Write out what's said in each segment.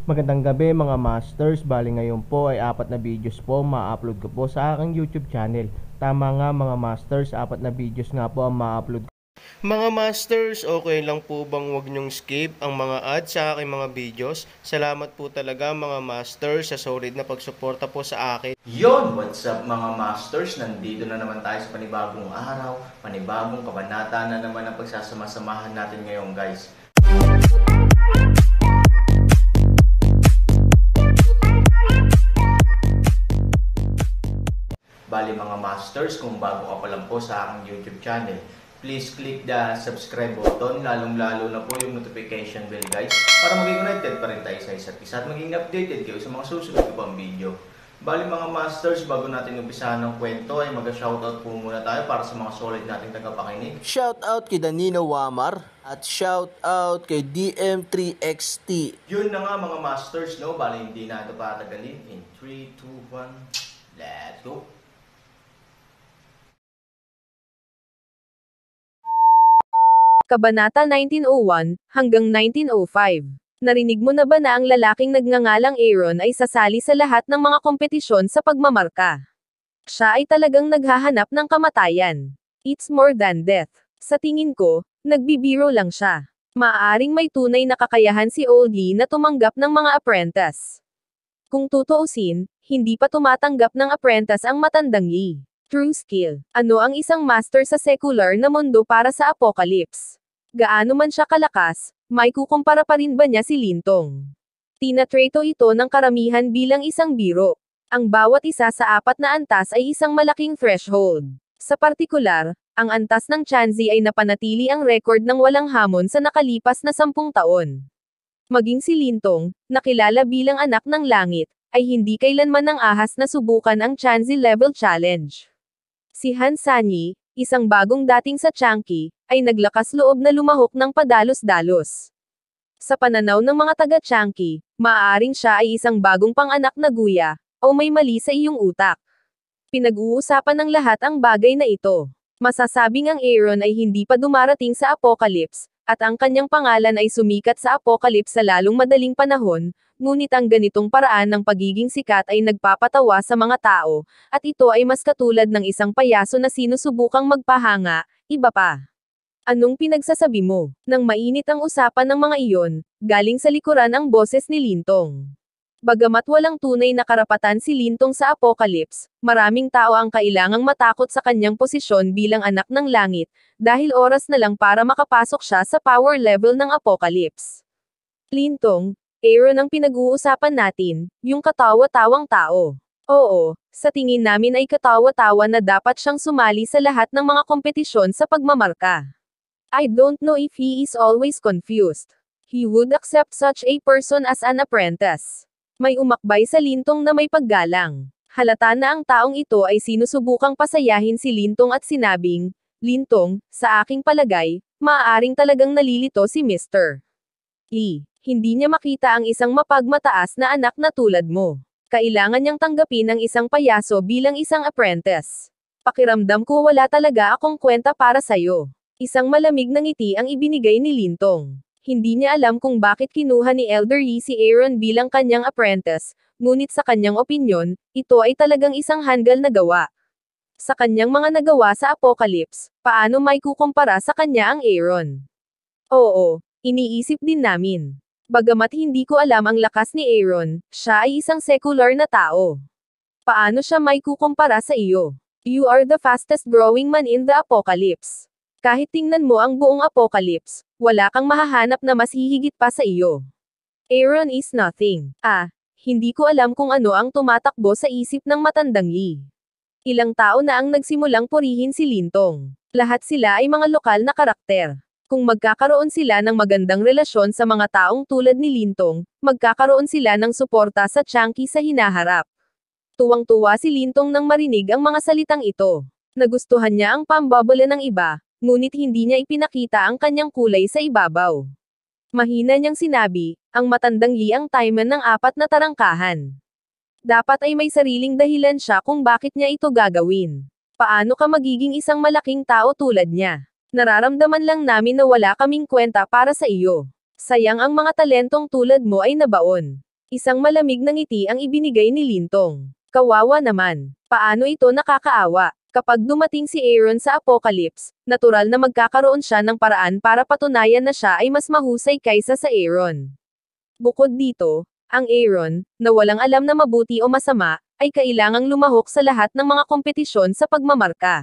Magandang gabi mga masters, bali ngayon po ay 4 na videos po ma-upload ko po sa aking YouTube channel. Tama nga mga masters, 4 na videos nga po ang ma-upload ko. Mga masters, okay lang po bang wag nyong skip ang mga ads sa aking mga videos? Salamat po talaga mga masters sa solid na pagsuporta po sa akin. Yon, what's up mga masters? Nandito na naman tayo sa panibagong araw, panibagong kabanata na naman ang pagsasama-samahan natin ngayon guys. Bali mga masters, kung bago ka pa lang po sa aking YouTube channel, please click the subscribe button, lalong-lalo na po yung notification bell guys, para maging connected pa rin tayo sa isa't isa at maging updated kayo sa mga susunod ko pang video. Bali mga masters, bago natin umpisahan ng kwento ay mag-shoutout po muna tayo para sa mga solid nating tagapakinig. Shoutout kay Danino Wamar at shoutout kay DM3XT. Yun na nga mga masters, no? Bali hindi na ito patagalin. In 3, 2, 1, let's go! Kabanata 1901 hanggang 1905. Narinig mo na ba na ang lalaking nagngangalang Aaron ay sasali sa lahat ng mga kompetisyon sa pagmamarka? Siya ay talagang naghahanap ng kamatayan. It's more than death. Sa tingin ko, nagbibiro lang siya. Maaaring may tunay na kakayahan si Old Lee na tumanggap ng mga apprentice. Kung tutuusin, hindi pa tumatanggap ng apprentice ang matandang Lee. True skill. Ano ang isang master sa secular na mundo para sa apocalypse? Gaano man siya kalakas, may kukumpara pa rin ba niya si Lintong? Tinatrato ito ng karamihan bilang isang biro. Ang bawat isa sa 4 na antas ay isang malaking threshold. Sa partikular, ang antas ng Chanzi ay napanatili ang record ng walang hamon sa nakalipas na 10 taon. Maging si Lintong, nakilala bilang anak ng langit, ay hindi kailanman nang ahas na subukan ang Chanzi level challenge. Si Han Sanyi, isang bagong dating sa Chanqi, ay naglakas loob na lumahok ng padalos-dalos. Sa pananaw ng mga taga-Chanqi, maaaring siya ay isang bagong panganak na guya, o may mali sa iyong utak. Pinag-uusapan ng lahat ang bagay na ito. Masasabing ang Aaron ay hindi pa dumarating sa apocalypse, at ang kanyang pangalan ay sumikat sa apocalypse sa lalong madaling panahon, ngunit ang ganitong paraan ng pagiging sikat ay nagpapatawa sa mga tao, at ito ay mas katulad ng isang payaso na sinusubukang magpahanga, iba pa. Anong pinagsasabi mo? Nang mainit ang usapan ng mga iyon, galing sa likuran ang boses ni Lintong. Bagamat walang tunay na karapatan si Lintong sa apocalypse, maraming tao ang kailangang matakot sa kanyang posisyon bilang anak ng langit, dahil oras na lang para makapasok siya sa power level ng apocalypse. Lintong, Aaron ang pinag-uusapan natin, yung katawa-tawang tao. Oo, sa tingin namin ay katawa-tawa na dapat siyang sumali sa lahat ng mga kompetisyon sa pagmamarka. I don't know if he is always confused. He would accept such a person as an apprentice. May umakbay sa Lintong na may paggalang. Halata na ang taong ito ay sinusubukang pasayahin si Lintong at sinabing, Lintong, sa aking palagay, maaaring talagang nalilito si Mr. Lee. Hindi niya makita ang isang mapagmataas na anak na tulad mo. Kailangan niyang tanggapin ang isang payaso bilang isang apprentice. Pakiramdam ko wala talaga akong kwenta para sayo. Isang malamig na ngiti ang ibinigay ni Lintong. Hindi niya alam kung bakit kinuha ni Elder Lee si Aaron bilang kanyang apprentice, ngunit sa kanyang opinyon, ito ay talagang isang hanggal na gawa. Sa kanyang mga nagawa sa Apocalypse, paano may kukumpara sa kanya ang Aaron? Oo, iniisip din namin. Bagamat hindi ko alam ang lakas ni Aaron, siya ay isang secular na tao. Paano siya may kukumpara sa iyo? You are the fastest growing man in the Apocalypse. Kahit tingnan mo ang buong Apocalypse, wala kang mahahanap na mas hihigit pa sa iyo. Aaron is nothing. Hindi ko alam kung ano ang tumatakbo sa isip ng matandang Lee. Ilang tao na ang nagsimulang purihin si Lintong. Lahat sila ay mga lokal na karakter. Kung magkakaroon sila ng magandang relasyon sa mga taong tulad ni Lintong, magkakaroon sila ng suporta sa Chanqi sa hinaharap. Tuwang-tuwa si Lintong nang marinig ang mga salitang ito. Nagustuhan niya ang pambabala ng iba, ngunit hindi niya ipinakita ang kanyang kulay sa ibabaw. Mahina niyang sinabi, ang matandang Lee ang timeman ng 4 na tarangkahan. Dapat ay may sariling dahilan siya kung bakit niya ito gagawin. Paano ka magiging isang malaking tao tulad niya? Nararamdaman lang namin na wala kaming kwenta para sa iyo. Sayang ang mga talentong tulad mo ay nabaon. Isang malamig na ngiti ang ibinigay ni Lintong. Kawawa naman. Paano ito nakakaawa? Kapag dumating si Aaron sa Apocalypse, natural na magkakaroon siya ng paraan para patunayan na siya ay mas mahusay kaysa sa Aaron. Bukod dito, ang Aaron, na walang alam na mabuti o masama, ay kailangang lumahok sa lahat ng mga kompetisyon sa pagmamarka.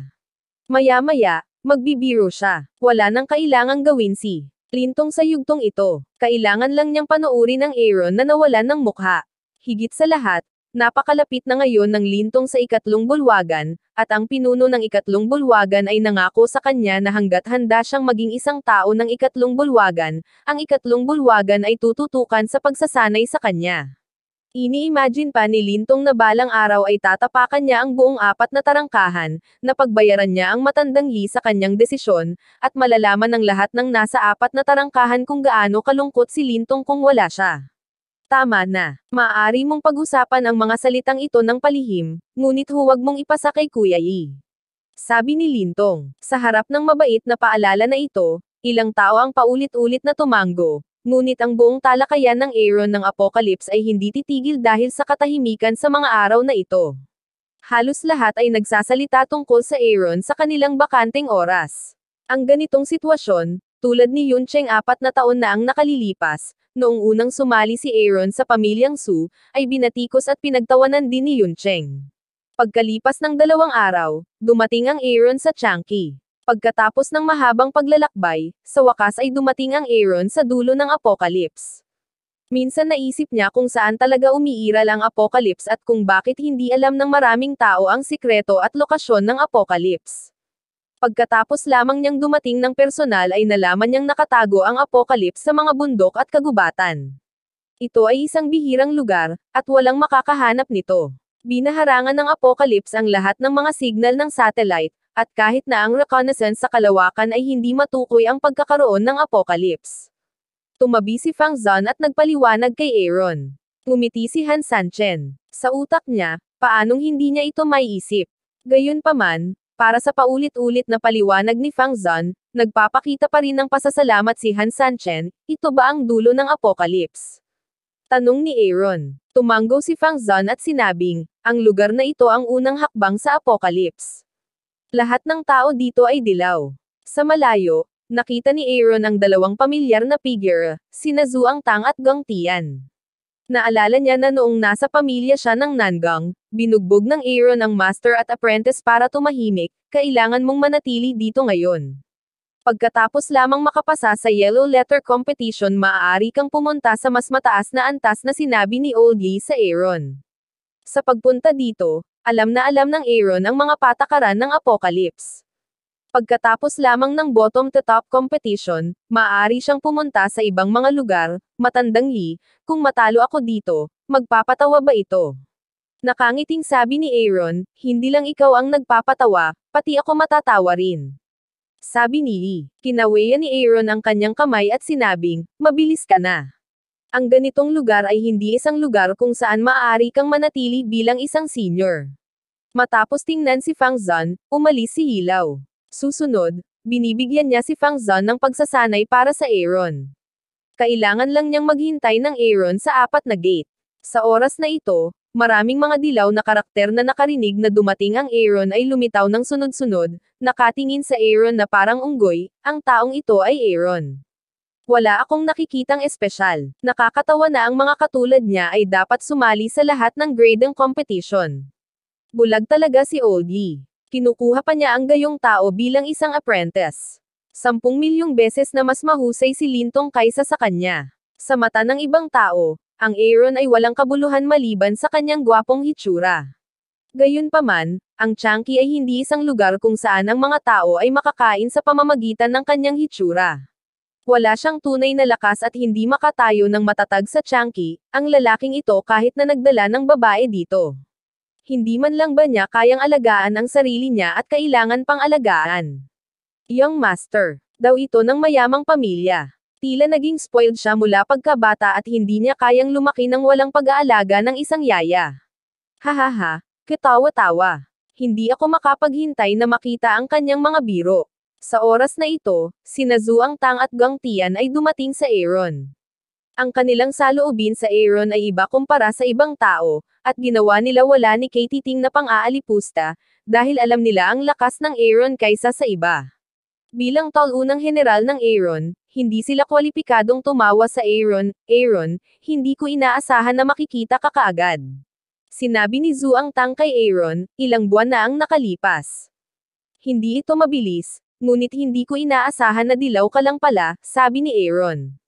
Maya-maya, magbibiro siya. Wala nang kailangang gawin si Lintong sa yugtong ito. Kailangan lang niyang panuurin ang Aaron na nawalan ng mukha. Higit sa lahat, napakalapit na ngayon ng Lintong sa ikatlong bulwagan, at ang pinuno ng ikatlong bulwagan ay nangako sa kanya na hanggat handa siyang maging isang tao ng ikatlong bulwagan, ang ikatlong bulwagan ay tututukan sa pagsasanay sa kanya. Ini-imagine pa ni Lintong na balang araw ay tatapakan niya ang buong 4 na tarangkahan, na pagbayaran niya ang matandang Lee sa kanyang desisyon, at malalaman ng lahat ng nasa 4 na tarangkahan kung gaano kalungkot si Lintong kung wala siya. Tama na. Maaari mong pag-usapan ang mga salitang ito ng palihim, ngunit huwag mong ipasa kay Kuya Yi. Sabi ni Lintong. Sa harap ng mabait na paalala na ito, ilang tao ang paulit-ulit na tumango. Ngunit ang buong talakayan ng Aaron ng Apocalypse ay hindi titigil dahil sa katahimikan sa mga araw na ito. Halos lahat ay nagsasalita tungkol sa Aaron sa kanilang bakanteng oras. Ang ganitong sitwasyon, tulad ni Yuncheng 4 na taon na ang nakalilipas, noong unang sumali si Aaron sa pamilyang Su, ay binatikos at pinagtawanan din ni Yuncheng. Pagkalipas ng 2 araw, dumating ang Aaron sa Chanqi. Pagkatapos ng mahabang paglalakbay, sa wakas ay dumating ang Aaron sa dulo ng Apocalypse. Minsan naisip niya kung saan talaga umiiral ang Apocalypse at kung bakit hindi alam ng maraming tao ang sikreto at lokasyon ng Apocalypse. Pagkatapos lamang niyang dumating ng personal ay nalaman niyang nakatago ang Apocalypse sa mga bundok at kagubatan. Ito ay isang bihirang lugar, at walang makakahanap nito. Binaharangan ng Apocalypse ang lahat ng mga signal ng satellite, at kahit na ang reconnaissance sa kalawakan ay hindi matukoy ang pagkakaroon ng Apocalypse. Tumabi si Fang Zan at nagpaliwanag kay Aaron. Ngumiti si Han Sanchen. Sa utak niya, paanong hindi niya ito maiisip? Gayunpaman, para sa paulit-ulit na paliwanag ni Fang Zan, nagpapakita pa rin ng pasasalamat si Han Sanchen, ito ba ang dulo ng Apocalypse? Tanong ni Aaron. Tumango si Fang Zan at sinabing, ang lugar na ito ang unang hakbang sa Apocalypse. Lahat ng tao dito ay dilaw. Sa malayo, nakita ni Aaron ang 2 pamilyar na figure, sina Zhuang Tang at Gong Tian. Naalala niya na noong nasa pamilya siya ng Nangang, binugbog ng Aaron ang master at apprentice para tumahimik, kailangan mong manatili dito ngayon. Pagkatapos lamang makapasa sa Yellow Letter Competition maaari kang pumunta sa mas mataas na antas na sinabi ni Old Lee sa Aaron. Sa pagpunta dito, alam na alam ng Aaron ang mga patakaran ng Apocalypse. Pagkatapos lamang ng bottom-to-top competition, maaari siyang pumunta sa ibang mga lugar, matandang Lee, kung matalo ako dito, magpapatawa ba ito? Nakangiting sabi ni Aaron, hindi lang ikaw ang nagpapatawa, pati ako matatawa rin. Sabi ni Lee, kinawayan ni Aaron ang kanyang kamay at sinabing, mabilis ka na. Ang ganitong lugar ay hindi isang lugar kung saan maaari kang manatili bilang isang senior. Matapos tingnan si Fang Zan, umalis si Hilaw. Susunod, binibigyan niya si Fang Zan ng pagsasanay para sa Aaron. Kailangan lang niyang maghintay ng Aaron sa 4 na gate. Sa oras na ito, maraming mga dilaw na karakter na nakarinig na dumating ang Aaron ay lumitaw ng sunod-sunod, nakatingin sa Aaron na parang unggoy, ang taong ito ay Aaron. Wala akong nakikitang espesyal. Nakakatawa na ang mga katulad niya ay dapat sumali sa lahat ng grading competition. Bulag talaga si Old Lee. Kinukuha pa niya ang gayong tao bilang isang apprentice. 10 milyong beses na mas mahusay si Lintong kaysa sa kanya. Sa mata ng ibang tao, ang Aaron ay walang kabuluhan maliban sa kanyang gwapong hitsura. Gayunpaman, ang Chanqi ay hindi isang lugar kung saan ang mga tao ay makakain sa pamamagitan ng kanyang hitsura. Wala siyang tunay na lakas at hindi makatayo ng matatag sa Chanqi, ang lalaking ito kahit na nagdala ng babae dito. Hindi man lang ba niya kayang alagaan ang sarili niya at kailangan pang alagaan. Young master, daw ito ng mayamang pamilya. Tila naging spoiled siya mula pagkabata at hindi niya kayang lumaki ng walang pag-aalaga ng isang yaya. Hahaha, katawa-tawa. Hindi ako makapaghintay na makita ang kanyang mga biro. Sa oras na ito, sina Zhuang Tang at Gong Tian ay dumating sa Aaron. Ang kanilang saloobin sa Aaron ay iba kumpara sa ibang tao, at ginawa nila wala ni Kay titing na pang-aalipusta, dahil alam nila ang lakas ng Aaron kaysa sa iba. Bilang unang general ng Aaron, hindi sila kwalipikadong tumawa sa Aaron. Aaron, hindi ko inaasahan na makikita ka kaagad. Sinabi ni Zhuang Tang kay Aaron, ilang buwan na ang nakalipas. Hindi ito mabilis, ngunit hindi ko inaasahan na dilaw ka lang pala, sabi ni Aaron.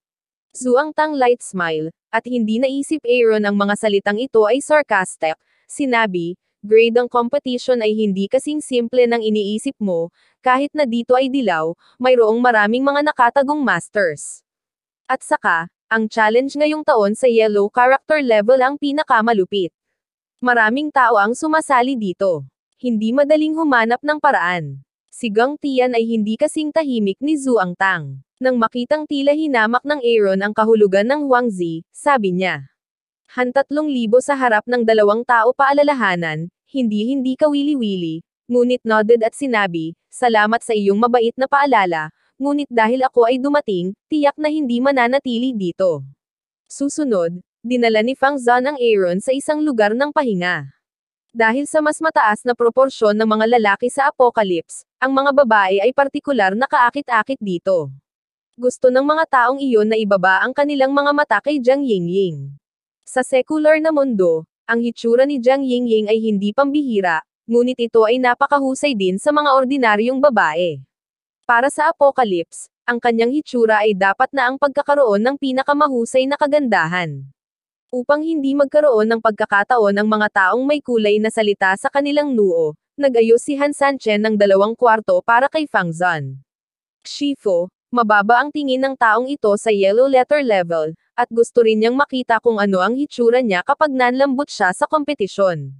Zhuang Tang light smile, at hindi naisip Aaron ang mga salitang ito ay sarcastic. Sinabi, grade ang competition ay hindi kasing simple ng iniisip mo, kahit na dito ay dilaw, mayroong maraming mga nakatagong masters. At saka, ang challenge ngayong taon sa yellow character level ang pinakamalupit. Maraming tao ang sumasali dito. Hindi madaling humanap ng paraan. Si Gang Tian ay hindi kasing tahimik ni Zhuang Tang. Nang makitang tila hinamak ng Aaron ang kahulugan ng Huang Zi, sabi niya. Han-3,000 sa harap ng 2 tao paalalahanan, hindi kawili-wili, ngunit nodded at sinabi, salamat sa iyong mabait na paalala, ngunit dahil ako ay dumating, tiyak na hindi mananatili dito. Susunod, dinala ni Fang Zan ang Aaron sa isang lugar ng pahinga. Dahil sa mas mataas na proporsyon ng mga lalaki sa Apocalypse, ang mga babae ay partikular na kaakit-akit dito. Gusto ng mga taong iyon na ibaba ang kanilang mga mata kay Jiang Yingying. Sa secular na mundo, ang hitsura ni Jiang Yingying ay hindi pambihira, ngunit ito ay napakahusay din sa mga ordinaryong babae. Para sa Apocalypse, ang kanyang hitsura ay dapat na ang pagkakaroon ng pinakamahusay na kagandahan. Upang hindi magkaroon ng pagkakataon ang mga taong may kulay na salita sa kanilang noo, nag-ayos si Han Sanchen ng 2 kwarto para kay Fang Zan. Shifu, mababa ang tingin ng taong ito sa yellow letter level, at gusto rin niyang makita kung ano ang hitsura niya kapag nanlambot siya sa kompetisyon.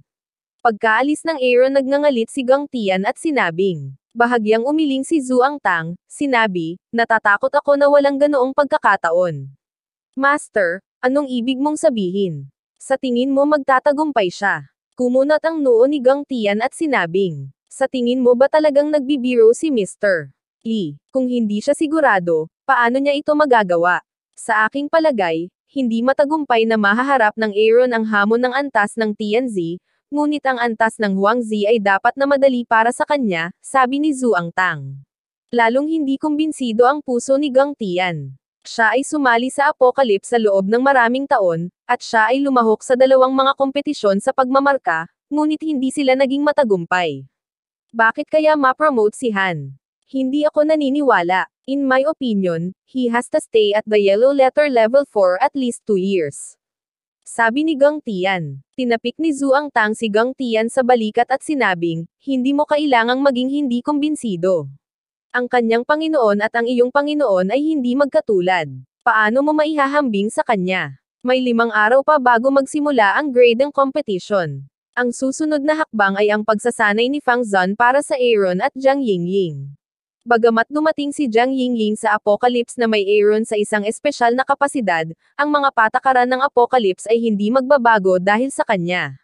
Pagkaalis ng Aaron nagngangalit si Gang Tian at sinabing, bahagyang umiling si Zhuang Tang, sinabi, natatakot ako na walang ganoong pagkakataon. Master, anong ibig mong sabihin? Sa tingin mo magtatagumpay siya? Kumunat ang noo ni Gang Tian at sinabing, sa tingin mo ba talagang nagbibiro si Mr. Lee? Kung hindi siya sigurado, paano niya ito magagawa? Sa aking palagay, hindi matagumpay na mahaharap ng Aaron ang hamon ng antas ng Tianzi, ngunit ang antas ng Huang Zi ay dapat na madali para sa kanya, sabi ni Zhuang Tang. Lalong hindi kumbinsido ang puso ni Gang Tian. Siya ay sumali sa Apocalypse sa loob ng maraming taon, at siya ay lumahok sa 2 mga kompetisyon sa pagmamarka, ngunit hindi sila naging matagumpay. Bakit kaya ma-promote si Han? Hindi ako naniniwala. In my opinion, he has to stay at the yellow letter level for at least 2 years. Sabi ni Gang Tian. Tinapik ni Zhuang Tang si Gang Tian sa balikat at sinabing, hindi mo kailangang maging hindi kumbinsido. Ang kanyang Panginoon at ang iyong Panginoon ay hindi magkatulad. Paano mo maihahambing sa kanya? May 5 araw pa bago magsimula ang grading competition. Ang susunod na hakbang ay ang pagsasanay ni Fang Zan para sa Aaron at Jiang Yingying. Bagamat dumating si Jiang Yingying sa Apocalypse na may Aaron sa isang espesyal na kapasidad, ang mga patakaran ng Apocalypse ay hindi magbabago dahil sa kanya.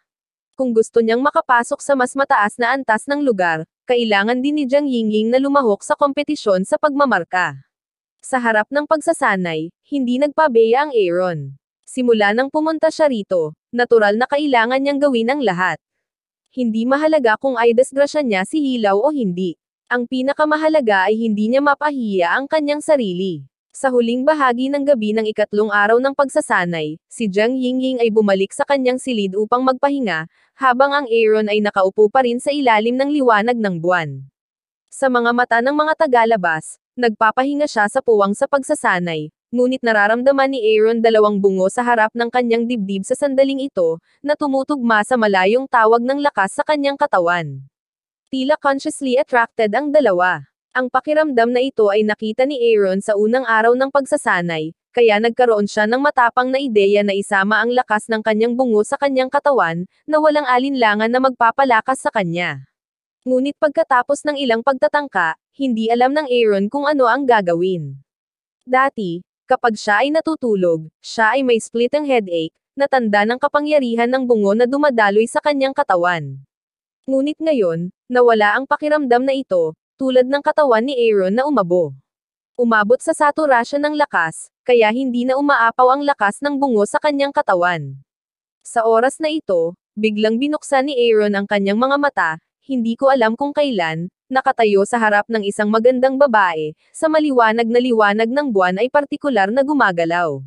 Kung gusto niyang makapasok sa mas mataas na antas ng lugar, kailangan din ni Jiang Yingying na lumahok sa kompetisyon sa pagmamarka. Sa harap ng pagsasanay, hindi nagpabeya ang Aaron. Simula nang pumunta siya rito, natural na kailangan niyang gawin ang lahat. Hindi mahalaga kung ay desgrasya niya si Hilaw o hindi. Ang pinakamahalaga ay hindi niya mapahiya ang kanyang sarili. Sa huling bahagi ng gabi ng 3 araw ng pagsasanay, si Jiang Yingying ay bumalik sa kanyang silid upang magpahinga, habang ang Aaron ay nakaupo pa rin sa ilalim ng liwanag ng buwan. Sa mga mata ng mga tagalabas, nagpapahinga siya sa puwang sa pagsasanay, ngunit nararamdaman ni Aaron 2 bungo sa harap ng kanyang dibdib sa sandaling ito, na tumutugma sa malayong tawag ng lakas sa kanyang katawan. Tila consciously attracted ang dalawa. Ang pakiramdam na ito ay nakita ni Aaron sa unang araw ng pagsasanay, kaya nagkaroon siya ng matapang na ideya na isama ang lakas ng kanyang bungo sa kanyang katawan, na walang alinlangan na magpapalakas sa kanya. Ngunit pagkatapos ng ilang pagtatangka, hindi alam ng Aaron kung ano ang gagawin. Dati, kapag siya ay natutulog, siya ay may splitting headache, na tanda ng kapangyarihan ng bungo na dumadaloy sa kanyang katawan. Ngunit ngayon, nawala ang pakiramdam na ito, tulad ng katawan ni Aaron na umabo. Umabot sa saturasyon ng lakas, kaya hindi na umaapaw ang lakas ng bungo sa kanyang katawan. Sa oras na ito, biglang binuksan ni Aaron ang kanyang mga mata, hindi ko alam kung kailan, nakatayo sa harap ng isang magandang babae, sa maliwanag na liwanag ng buwan ay partikular na gumagalaw.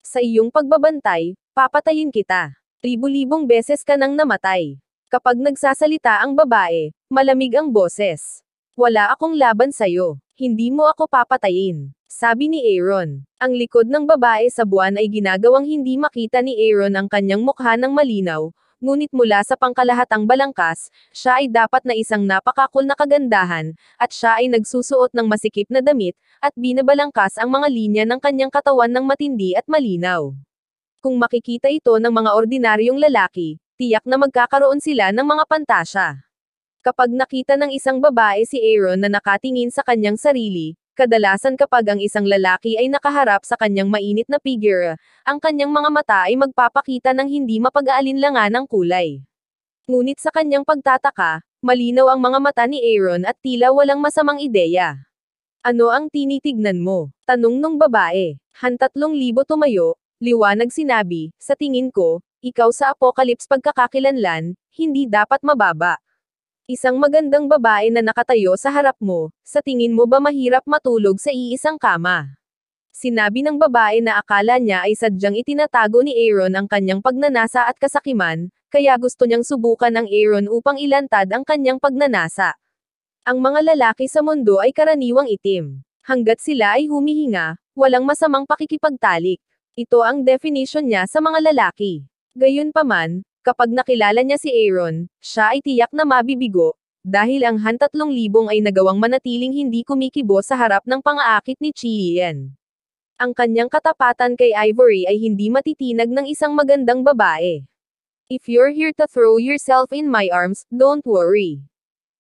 Sa iyong pagbabantay, papatayin kita. Libu-libong beses ka nang namatay. Kapag nagsasalita ang babae, malamig ang boses. Wala akong laban sa'yo. Hindi mo ako papatayin, sabi ni Aaron. Ang likod ng babae sa buwan ay ginagawang hindi makita ni Aaron ang kanyang mukha ng malinaw, ngunit mula sa pangkalahatang balangkas, siya ay dapat na isang napakakul na kagandahan, at siya ay nagsusuot ng masikip na damit, at binabalangkas ang mga linya ng kanyang katawan ng matindi at malinaw. Kung makikita ito ng mga ordinaryong lalaki, tiyak na magkakaroon sila ng mga pantasya. Kapag nakita ng isang babae si Aaron na nakatingin sa kanyang sarili, kadalasan kapag ang isang lalaki ay nakaharap sa kanyang mainit na figure, ang kanyang mga mata ay magpapakita ng hindi mapag-aalinlangan ng kulay. Ngunit sa kanyang pagtataka, malinaw ang mga mata ni Aaron at tila walang masamang ideya. Ano ang tinitignan mo? Tanong nung babae. Han 3,000 tumayo, liwanag sinabi, sa tingin ko, ikaw sa apocalypse pagkakakilanlan, hindi dapat mababa. Isang magandang babae na nakatayo sa harap mo, sa tingin mo ba mahirap matulog sa iisang kama? Sinabi ng babae na akala niya ay sadyang itinatago ni Aaron ang kanyang pagnanasa at kasakiman, kaya gusto niyang subukan ang Aaron upang ilantad ang kanyang pagnanasa. Ang mga lalaki sa mundo ay karaniwang itim. Hanggat sila ay humihinga, walang masamang pakikipagtalik. Ito ang definition niya sa mga lalaki. Gayunpaman, kapag nakilala niya si Aaron, siya ay tiyak na mabibigo, dahil ang Han 3,000 ay nagawang manatiling hindi kumikibo sa harap ng pang-aakit ni Chien. Ang kanyang katapatan kay Ivory ay hindi matitinag ng isang magandang babae. If you're here to throw yourself in my arms, don't worry.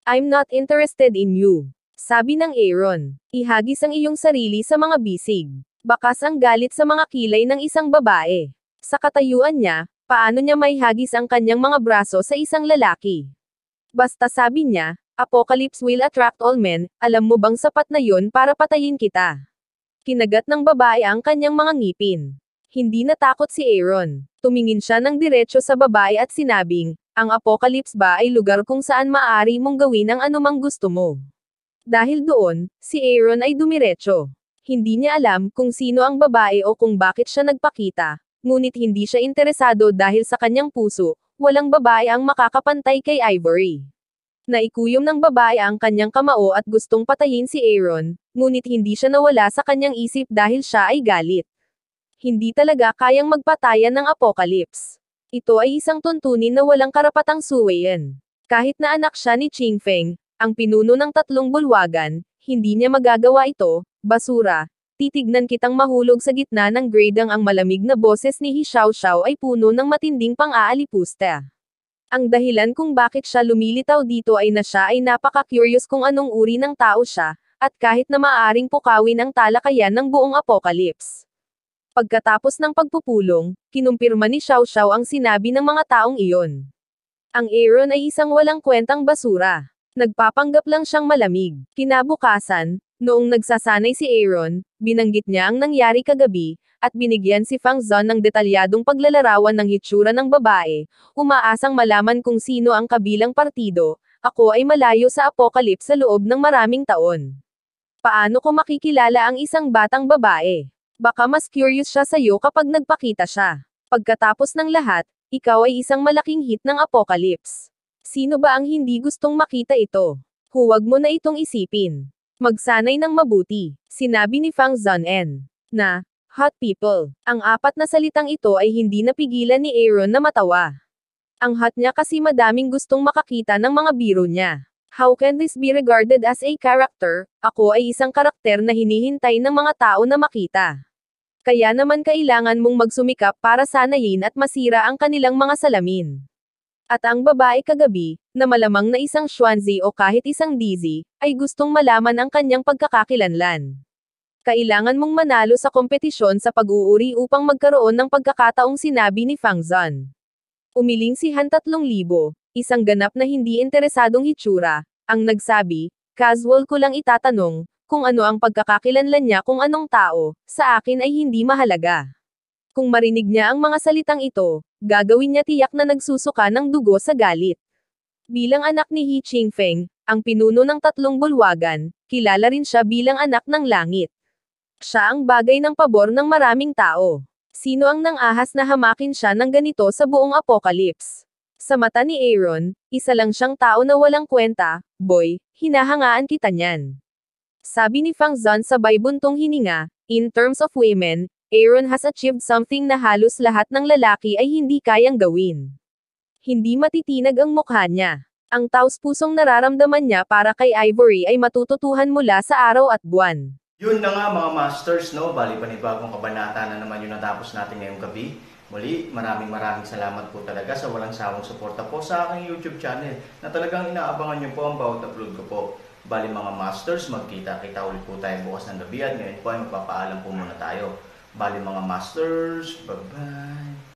I'm not interested in you. Sabi ng Aaron. Ihagis ang iyong sarili sa mga bisig. Bakas ang galit sa mga kilay ng isang babae. Sa katayuan niya, paano niya may hagis ang kanyang mga braso sa isang lalaki? Basta sabi niya, Apocalypse will attract all men, alam mo bang sapat na yon para patayin kita? Kinagat ng babae ang kanyang mga ngipin. Hindi natakot si Aaron. Tumingin siya ng diretso sa babae at sinabing, ang Apocalypse ba ay lugar kung saan maaari mong gawin ang anumang gusto mo? Dahil doon, si Aaron ay dumiretso. Hindi niya alam kung sino ang babae o kung bakit siya nagpakita. Ngunit hindi siya interesado dahil sa kanyang puso, walang babae ang makakapantay kay Ivory. Naikuyom ng babae ang kanyang kamao at gustong patayin si Aaron, ngunit hindi siya nawala sa kanyang isip dahil siya ay galit. Hindi talaga kayang magpatayan ng Apocalypse. Ito ay isang tuntunin na walang karapatang suwayin. Kahit na anak siya ni Qingfeng, ang pinuno ng 3 bulwagan, hindi niya magagawa ito, basura. Titignan kitang mahulog sa gitna ng gradang ang malamig na boses ni He Xiaoxiao ay puno ng matinding pang-aalipusta. Ang dahilan kung bakit siya lumilitaw dito ay na siya ay napaka-curious kung anong uri ng tao siya, at kahit na maaaring pukawin ang talakayan ng buong Apocalypse. Pagkatapos ng pagpupulong, kinumpirma ni Xiaoxiao ang sinabi ng mga taong iyon. Ang Aaron ay isang walang kwentang basura. Nagpapanggap lang siyang malamig. Kinabukasan, noong nagsasanay si Aaron, binanggit niya ang nangyari kagabi, at binigyan si Fang Zon ng detalyadong paglalarawan ng hitsura ng babae, umaasang malaman kung sino ang kabilang partido. Ako ay malayo sa Apocalypse sa loob ng maraming taon. Paano ko makikilala ang isang batang babae? Baka mas curious siya sa'yo kapag nagpakita siya. Pagkatapos ng lahat, ikaw ay isang malaking hit ng Apocalypse. Sino ba ang hindi gustong makita ito? Huwag mo na itong isipin. Magsanay ng mabuti, sinabi ni Fang Zon na, hot people. Ang 4 na salitang ito ay hindi napigilan ni Aaron na matawa. Ang hot niya kasi madaming gustong makakita ng mga biro niya. How can this be regarded as a character? Ako ay isang karakter na hinihintay ng mga tao na makita. Kaya naman kailangan mong magsumikap para sanayin at masira ang kanilang mga salamin. At ang babae kagabi, na malamang na isang Xuanzi o kahit isang Dizzy, ay gustong malaman ang kanyang pagkakakilanlan. Kailangan mong manalo sa kompetisyon sa pag-uuri upang magkaroon ng pagkakataong sinabi ni Fang Zon. Umiling si Han 3,000, isang ganap na hindi interesadong hitsura, ang nagsabi, casual ko lang itatanong, kung ano ang pagkakakilanlan niya kung anong tao, sa akin ay hindi mahalaga. Kung marinig niya ang mga salitang ito, gagawin niya tiyak na nagsusuka ng dugo sa galit. Bilang anak ni He Chingfeng, ang pinuno ng 3 bulwagan, kilala rin siya bilang anak ng langit. Siya ang bagay ng pabor ng maraming tao. Sino ang nang-ahas na hamakin siya ng ganito sa buong apocalypse? Sa mata ni Aaron, isa lang siyang tao na walang kwenta, boy, hinahangaan kita niyan. Sabi ni Fang Zan sabay buntong hininga, in terms of women, Aaron has achieved something na halos lahat ng lalaki ay hindi kayang gawin. Hindi matitinag ang mukha niya. Ang taos-pusong nararamdaman niya para kay Ivory ay matututuhan mula sa araw at buwan. Yun na nga mga masters, no? Bali panibagong kabanata na naman yung natapos natin ngayong gabi. Muli, maraming salamat po talaga sa walang sawang suporta po sa aking YouTube channel na talagang inaabangan niyo po ang bawat upload ko po. Bali mga masters, magkita-kita ulit po tayo bukas ng gabi at ngayon po ay magpapaalam po muna tayo. Bali mga masters, bye-bye!